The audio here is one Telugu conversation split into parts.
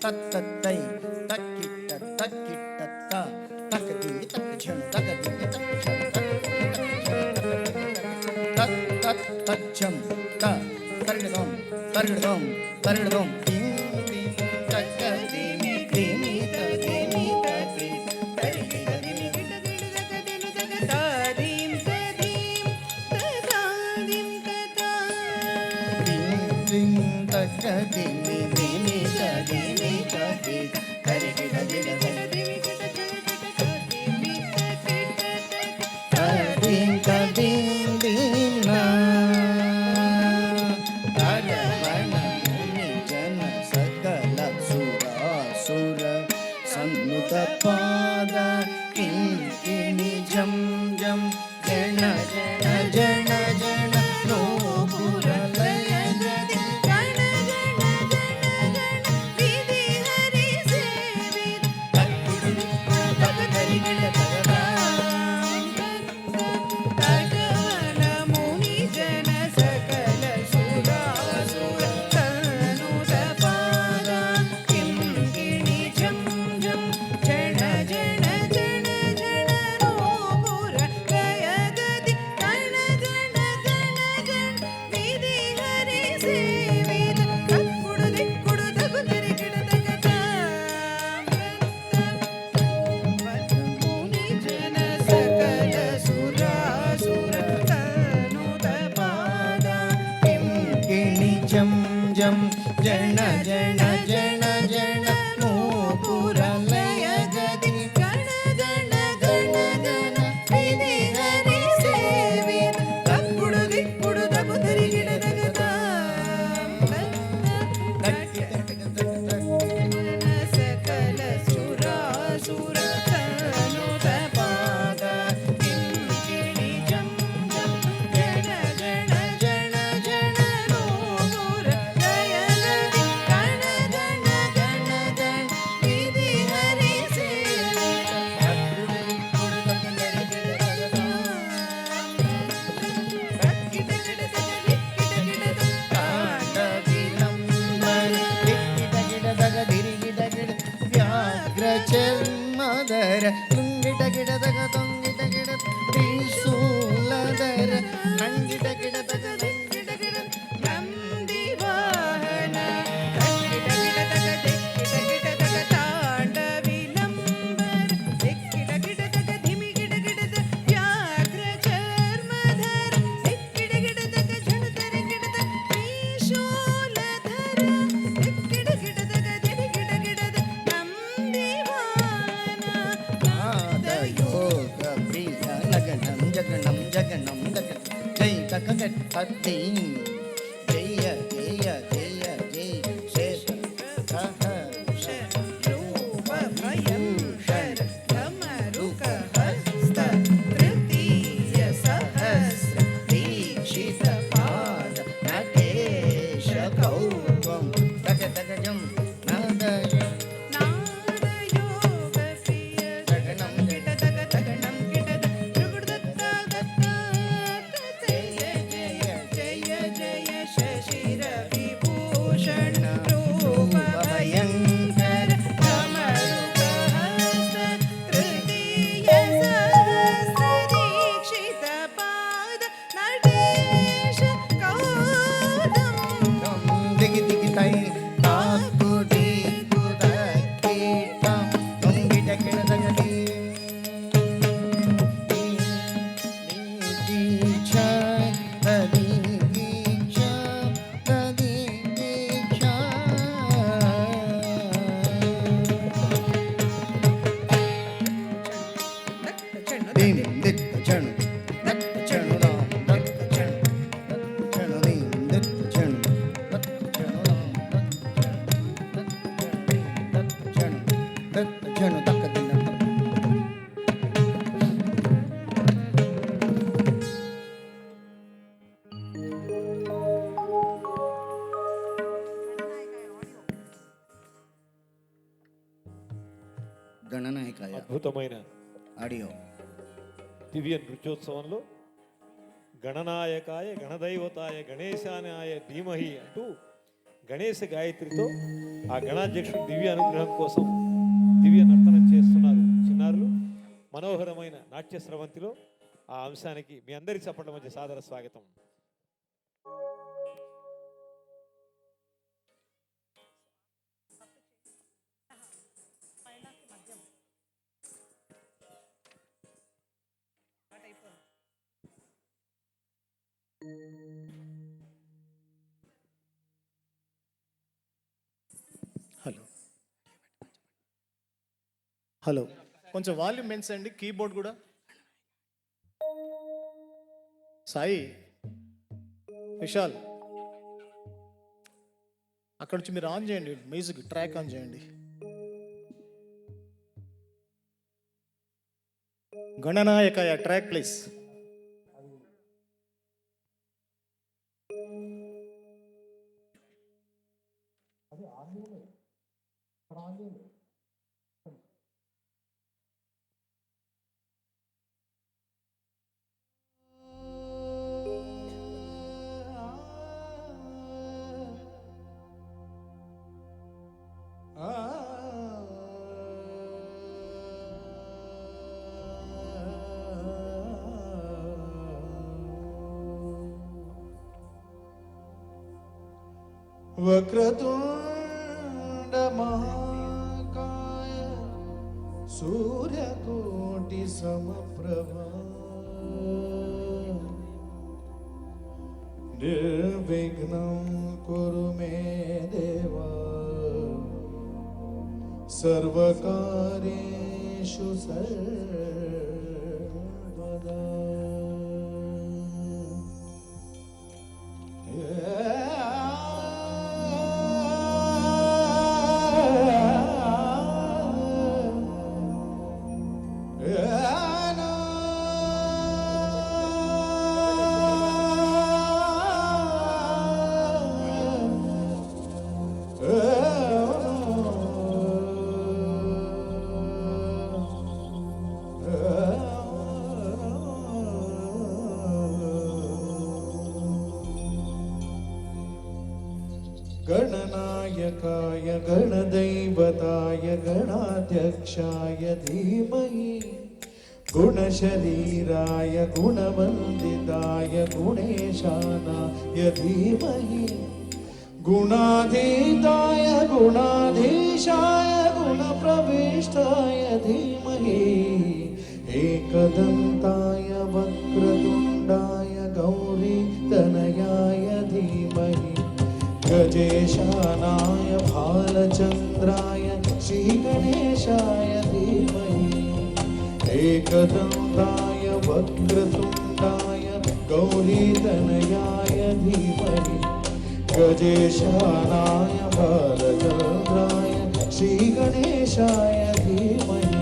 తత్తై తక్కిట్ట తక్కిట్ట తకది తక్కజం తకది తక్కజం తత్ తచ్చం త తరిగదం తరిగదం తరిగదం పాద కింకిణి జం జం జన జన జన జన నోపుర లయ గది గణ గణ గణ గణ విధి హరి సేవిత తక్కుడు తగదరి గిడ తగవన ముని జన సకల సురాసుర తనుత పాద కింకిణి జం జం జన జన జన జన నోపుర లయ గది గణ గణ గణ గణ విధి హరి సేవిత తక్కుడు దిక్కుడు తగుదరి గిడ తగత ముని జన సకల సురాసుర తనుత పాద కింకిణి జం జం జన జన జన జన నోపుర లయ గది గణ గణ గణ గణ విధి హరి సేవిత తక్కుడు దిక్కుడు తగుదరి గిడ తగత సకల సురాసుర తనుత పాద కింకిణి జం జం జన జన జన జన నోపుర లయ గది గణ గణ గణ గణ విధి హరి సేవిత తక్కుడు దిక్కుడు తగుదరి గిడ తగత కిట కిట కిట కిట తాండ విలంబన కిట కిట తగ దిరి గిడ గిడ వ్యాఘ్ర చర్మధర తుంగిట గిడ తగ తొంగిట గిడ త్రిశూలధర నంగిట గిడ తగ నంగిట గిడ నంది వాహన కిట కిట తగ దిక్కిట గిట తగ తాండ విలంబన దిక్కిట గిట తగ ధిమి గిట గిట త వ్యాఘ్ర చర్మధర దిక్కిట గిట తగ ఝణతరి గిట త త్రిశూలధర దిక్కిట గిట తగ దిరి గిట గిట త నంది వాహన నాదయోగ ప్రియ లగనం జగనం జగనం జగ జై కకగట్టి జయ జయ జయ జయ శేష సహ రూప భయంకర ధమరుక హస్త తృతీయ సహస్ర దీక్షిత పాద నటేశ కౌత్వం తగ తగజం నాదయ నాదయోగ ప్రియ జగనం గిట తగ తగనం గిట త్రిగుణ దత్త దత్త జయ జయ జయ జయ శశిర విభూషణ రూప భయంకర ధమరుక హస్త తృతీయ సహస్ర దీక్షిత పాద నటేశ కౌతం దిగి దిగి తై తాకుడి కుదకీట తుంగిట గిడ తగది దీక్ష తది దీక్ష తది దీక్ష దీం దిత్త చణు దత్త చణు రాం దత్త చణు దత్త చణు దీం దిత్త చణు దత్త చణు రాం దత్త చణు దత్త చణు దక్క దిన గణనాయకాయ అద్భుతమైన ఆడియో దివ్య నృత్యోత్సవంలో గణనాయకాయ గణదైవతాయ గణేశానాయ ధీమహి అంటూ గణేశ గాయత్రితో ఆ గణాధ్యక్షుడు దివ్య అనుగ్రహం కోసం దివ్య నర్తనం చేస్తున్నారు చిన్నారులు. మనోహరమైన నాట్య స్రవంతిలో ఆ అంశానికి మీ అందరి చప్పట్ల మధ్య సాదర స్వాగతం. హలో హలో కొంచెం వాల్యూమ్ పెంచండి, కీబోర్డ్ కూడా. సాయి, విశాల్, అక్కడ నుంచి మీరు ఆన్ చేయండి, మ్యూజిక్ ట్రాక్ ఆన్ చేయండి. గణనాయక ట్రాక్ ప్లీజ్. वक्रतुंड महाकाय सूर्यकोटि समप्रभा निर्विघ्नं कुरु मे देवा सर्वकार्येषु सर्वदा. गणनायकाय गणदैवताय गणाध्यक्षाय धीमहि गुणशरीराय गुणवन्दिताय गुणेशानाय धीमहि गुणाधीताय गुणाधीशाय गुणप्रविष्टाय धीमहि एकदन्ताय वक्रतुण्डाय गौरीतनयाय धीमहि गजेशानाय भालचन्द्राय श्रीगणेशाय धीमहि एकदन्ताय वक्रतुण्डाय गौरीतनयाय धीमहि गजेशानाय भालचन्द्राय श्रीगणेशाय धीमहि.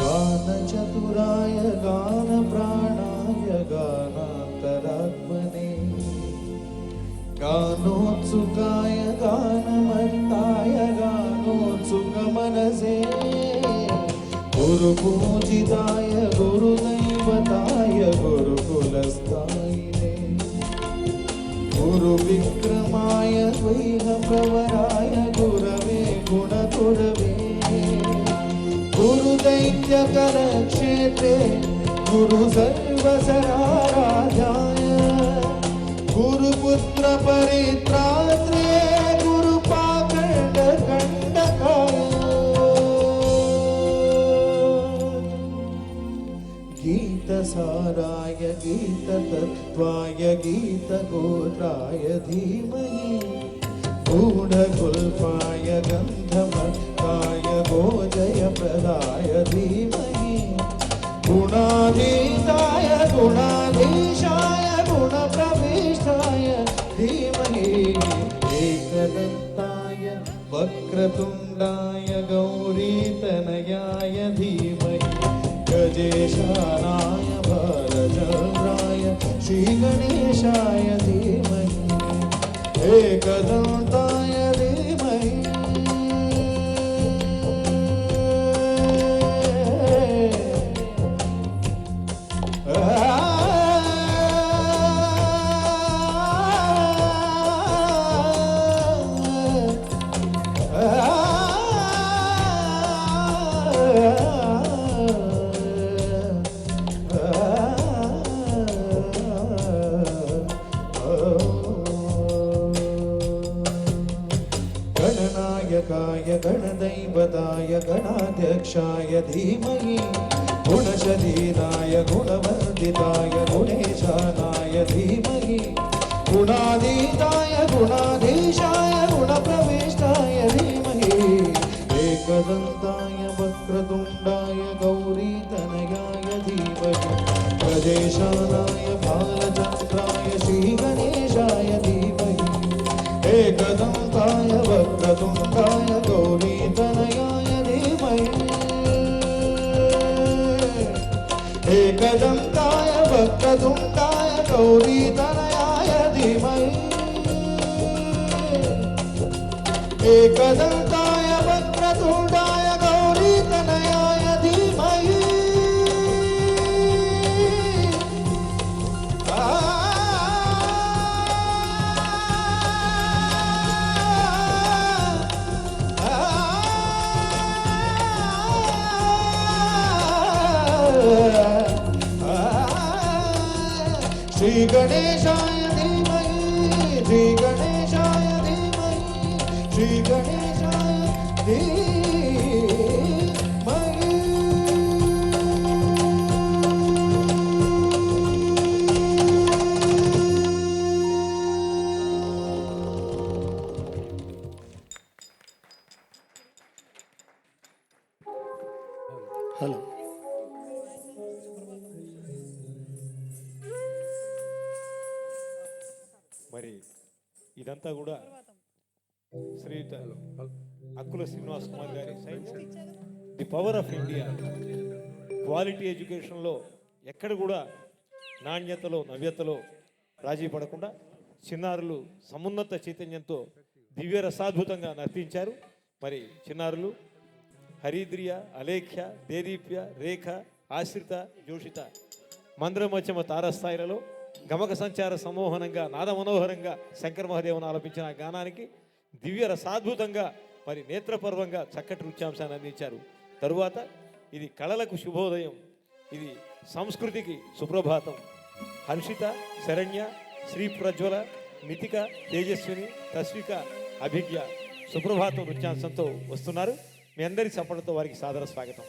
गानचतुराय गानप्राणाय गानान्तरात्मने गानोत्सुकाय गानमत्ताय गानोत्सुकमनसे गुरुपूजिताय गुरुदैवताय गुरुकुलस्थायिने गुरुविक्रमाय द्वैहप्रवराय गुरवे गुणगुरवे गुरुदैत्यकरक्षेत्रे गुरुसर्वसराराध्याय गुरुपुत्रपरित्रात्रे गुरुपाखण्डकण्डकाय गीतसाराय गीततत्त्वाय गीतगोत्राय धीमहि गूढगुल्पाय गन्धमत्ताय गोजयप्रदाय धीमहि गुणाधीताय गुणाधीशाय गुणप्रविष्टाय धीमहि एकदन्ताय वक्रतुण्डाय गौरीतनयाय धीमहि गजेशानाय भरचन्द्राय श्रीगणेशाय धीमहि एकदन्ताय धीमहि गणनायकाय गणदैवताय गणाध्यक्षाय धीमहि गुणशरीराय गुणवर्धिताय गुणेशानाय धीमहि गुणाधीताय गुणाधीशाय गुणप्रविष्टाय धीमहि एकदन्ताय वक्रतुण्डाय गौरीतनयाय धीमहि गजेशानाय बालचन्द्राय श्रीगणेशाय धीमहि एकदन्ताय वक्रतुण्डाय गौरीतनयाय धीमहि एकदन्ताय वक्रतुण्डाय गौरीतनयाय धीमहि एकदन्ताय वक्रतुण्डाय गौरीतनयाय धीमहि श्री गणेशाय धीमहि श्री गणेशाय धीमहि श्री गणेशाय धीमहि హలో మరి ఇదంతా కూడా శ్రీయుత అక్కుల శ్రీనివాస్ కుమార్ గారి science the power of India quality ఎడ్యుకేషన్లో ఎక్కడ కూడా నాణ్యతలో నవ్యతలో రాజీ పడకుండా చిన్నారులు సమున్నత చైతన్యంతో దివ్య రసాద్భుతంగా నర్తించారు. మరి చిన్నారులు హరిద్రియ, అలేఖ్య, దేదీప్య, రేఖ, ఆశ్రిత, జోషిత మంద్రమధ్యమ తారస్థాయిలలో గమక సంచార సమోహనంగా నాద మనోహరంగా శంకర మహాదేవన్ ఆలపించిన ఆ గానానికి దివ్య రసాద్భుతంగా మరి నేత్రపర్వంగా చక్కటి నృత్యాంశాన్ని అందించారు. తరువాత ఇది కళలకు శుభోదయం, ఇది సంస్కృతికి సుప్రభాతం. హర్షిత, శరణ్య, శ్రీ ప్రజ్వల, నితిక, తేజస్విని, తస్విక, అభిజ్ఞ సుప్రభాతం నృత్యాంశంతో వస్తున్నారు. మీ అందరి చప్పట్లతో వారికి సాదర స్వాగతం.